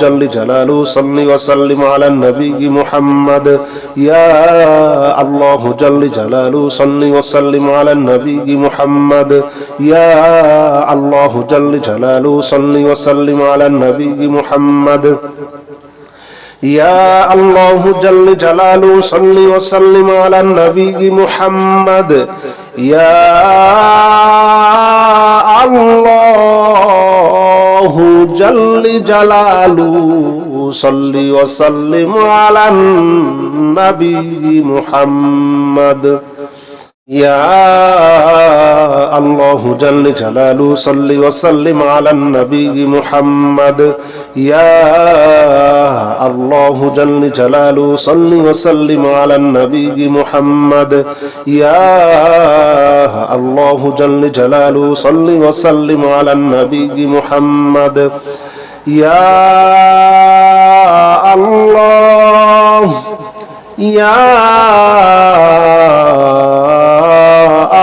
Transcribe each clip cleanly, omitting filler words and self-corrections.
جل جلاله صل وسلم على النبي محمد يا الله جل جلاله صل وسلم على النبي محمد يا الله جل جلاله صل وسلم على النبي محمد يا الله جل جلاله صل وسلم على النبي محمد يا الله جل جلاله صل وسلم على النبي محمد يا الله جل جلاله صل وسلم على النبي محمد يا الله جل جلاله صل وسلم على النبي محمد يا الله جل جلاله صل وسلم على النبي محمد يا الله يا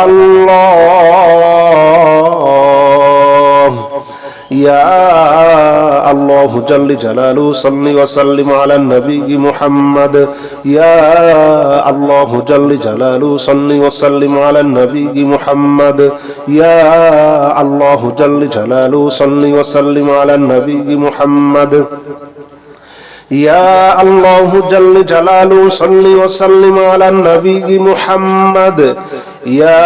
الله يا الله جل جلاله صل وسلم على النبي محمد يا الله جل جلاله صل وسلم على النبي محمد يا الله جل جلاله صل وسلم على النبي محمد يا الله جل جلاله صل وسلم على النبي محمد يا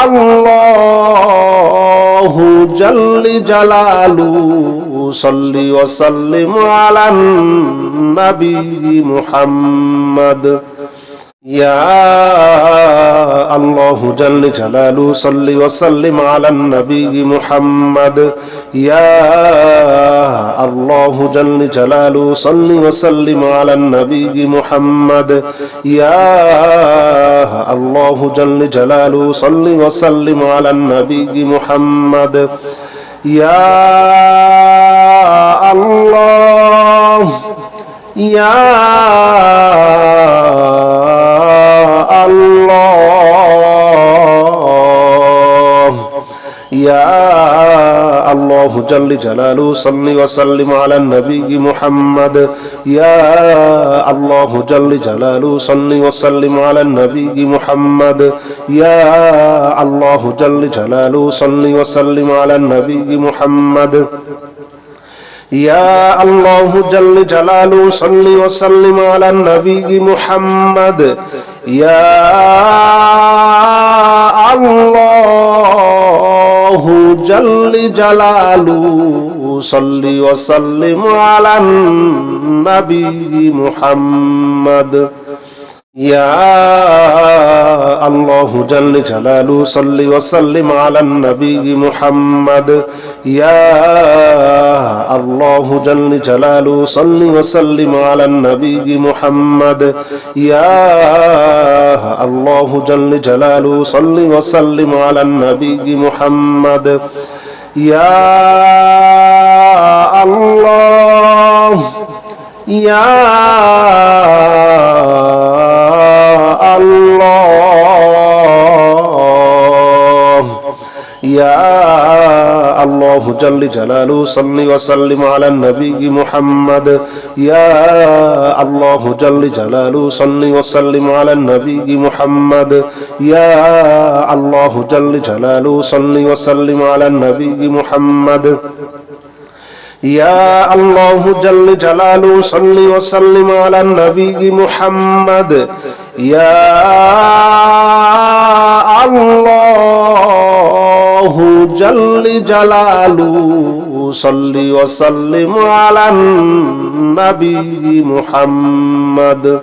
الله جل جلاله صل وسلم على النبي محمد يا الله جل جلاله صل وسلم على النبي محمد يا الله جل جلاله صل وسلم على النبي محمد يا الله جل جلاله صل وسلم على النبي محمد يا الله يا الله يا الله جل جلاله صل وسلم على النبي محمد يا الله جل جلاله صل وسلم على النبي محمد يا الله جل جلاله صل وسلم على النبي محمد يا الله جل جلاله صل وسلم على النبي محمد يا الله جل جلاله صل وسلم على النبي محمد يا الله جل جلاله صل وسلم على النبي محمد يا الله جل جلاله صل وسلم على النبي محمد يا الله جل جلاله صل وسلم على النبي محمد يا الله يا الله يا الله جل جلاله صل وسلم على النبي محمد يا الله جل جلاله صل وسلم على النبي محمد يا الله جل جلاله صل وسلم على النبي محمد يا الله جل جلاله صل وسلم على النبي محمد يا الله جل جلاله صل وسلم على النبي محمد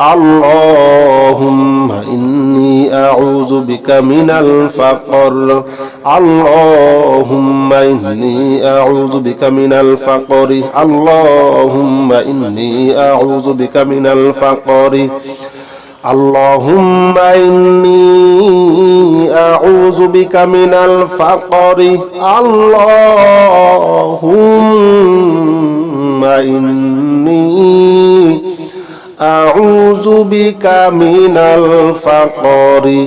اللهم إني أعوذ بك من الفقر اللهم إني أعوذ بك من الفقر اللهم إني أعوذ بك من الفقر اللهم إني أعوذ بك من الفقر اللهم إني أعوذ بك من الفقر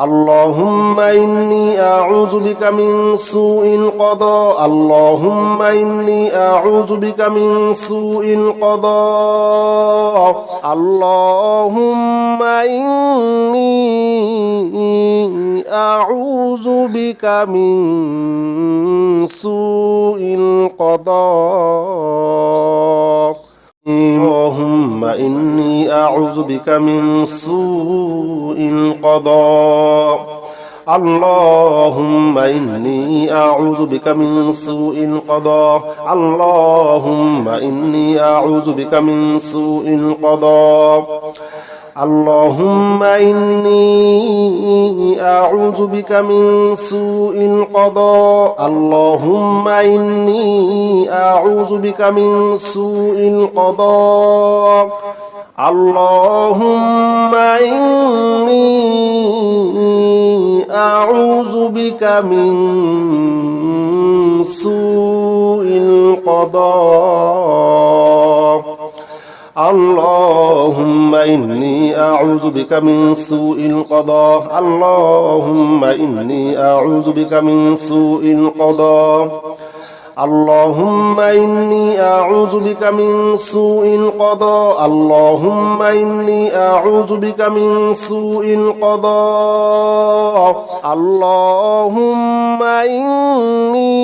اللهم إني أعوذ بك من سوء القضاء اللهم إني أعوذ بك من سوء القضاء اللهم إني أعوذ بك من سوء القضاء اللهم إني أعوذ بك من سوء القضاء اللهم إني أعوذ بك من سوء القضاء اللهم إني أعوذ بك من سوء القضاء اللهم إني أعوذ بك من سوء القضاء اللهم إني أعوذ بك من سوء القضاء اللهم إني أعوذ بك من سوء القضاء اللهم إني أعوذ بك من سوء القضاء اللهم إني أعوذ بك من سوء القضاء اللهم إني أعوذ بك من سوء القضاء اللهم إني أعوذ بك من سوء القضاء اللهم إني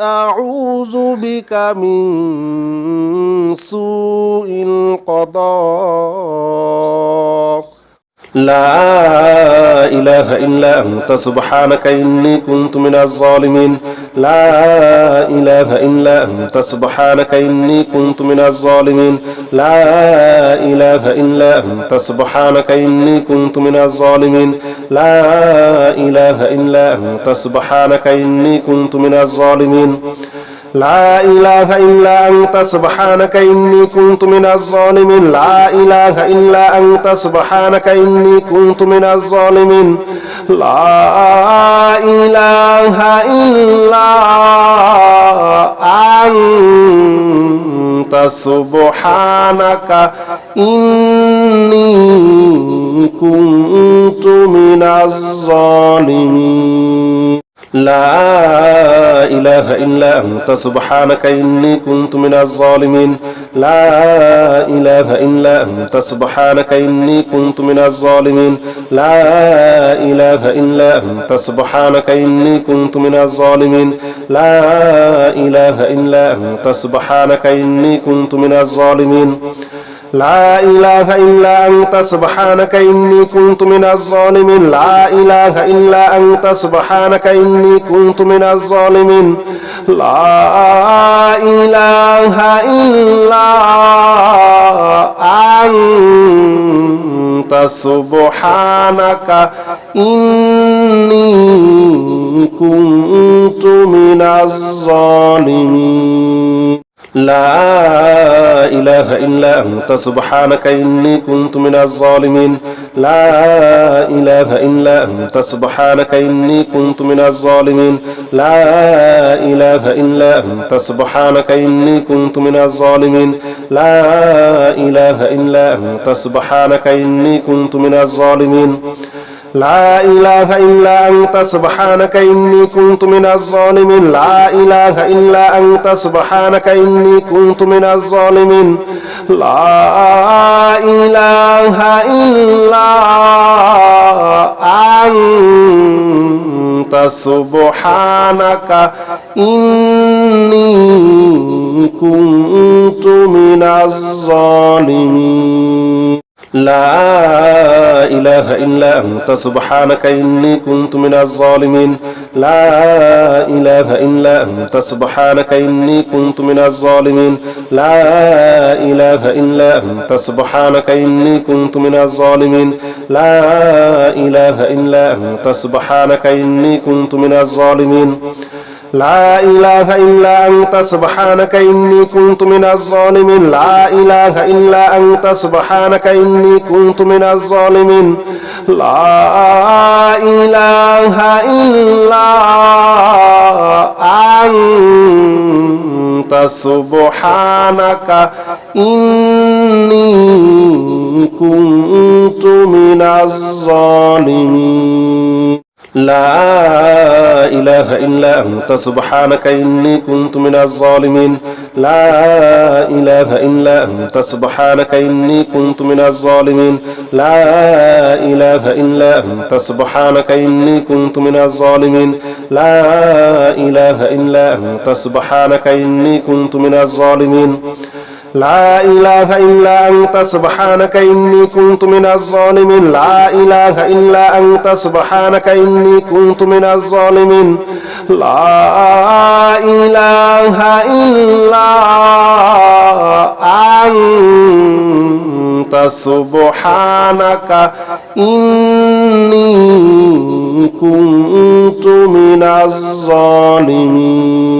أعوذ بك من سوء القضاء لا إله إلا أنت سبحانك إني كنت من الظالمين لا إله إلا أنت سبحانك إني كنت من الظالمين لا إله إلا أنت سبحانك إني كنت من الظالمين لا إله إلا أنت سبحانك إني كنت من الظالمين لا إله إلا أنت سبحانك إني كنت من الظالمين لا إله إلا أنت سبحانك إني كنت من الظالمين لا إله إلا أنت سبحانك إني كنت من الظالمين لا إله إلا أنت سبحانك إني كنت من الظالمين لا إله إلا أنت سبحانك إني كنت من الظالمين لا إله إلا أنت سبحانك إني كنت من الظالمين لا إله إلا أنت سبحانك إني كنت من الظالمين لا إله إلا أنت سبحانك إني كنت من الظالمين لا إله إلا أنت سبحانك إني كنت من الظالمين لا إله إلا أنت سبحانك إني كنت من الظالمين لا إله إلا أنت سبحانك إني كنت من الظالمين لا إله إلا أنت سبحانك إني كنت من الظالمين لا إله إلا أنت سبحانك إني كنت من الظالمين لا إله إلا أنت سبحانك إني كنت من الظالمين لا إله إلا أنت سبحانك إني كنت من الظالمين لا إله إلا أنت سبحانك إني كنت من الظالمين لا إله إلا أنت سبحانك إني كنت من الظالمين لا إله إلا أنت سبحانك إني كنت من الظالمين لا إله إلا أنت سبحانك إني كنت من الظالمين لا إله إلا أنت سبحانك إني كنت من الظالمين لا إله إلا أنت سبحانك إني كنت من الظالمين لا إله إلا أنت سبحانك إني كنت من الظالمين لا إله إلا أنت سبحانك إني كنت من الظالمين لا إله إلا أنت سبحانك إني كنت من الظالمين لا إله إلا أنت سبحانك إني كنت من الظالمين لا إله إلا أنت سبحانك إني كنت من الظالمين لا إله إلا أنت سبحانك إني كنت من الظالمين لا إله إلا أنت سبحانك إني كنت من الظالمين لا إله إلا أنت سبحانك إني كنت من الظالمين لا إله إلا أنت سبحانك إني كنت من الظالمين لا إله إلا أنت سبحانك إني كنت من الظالمين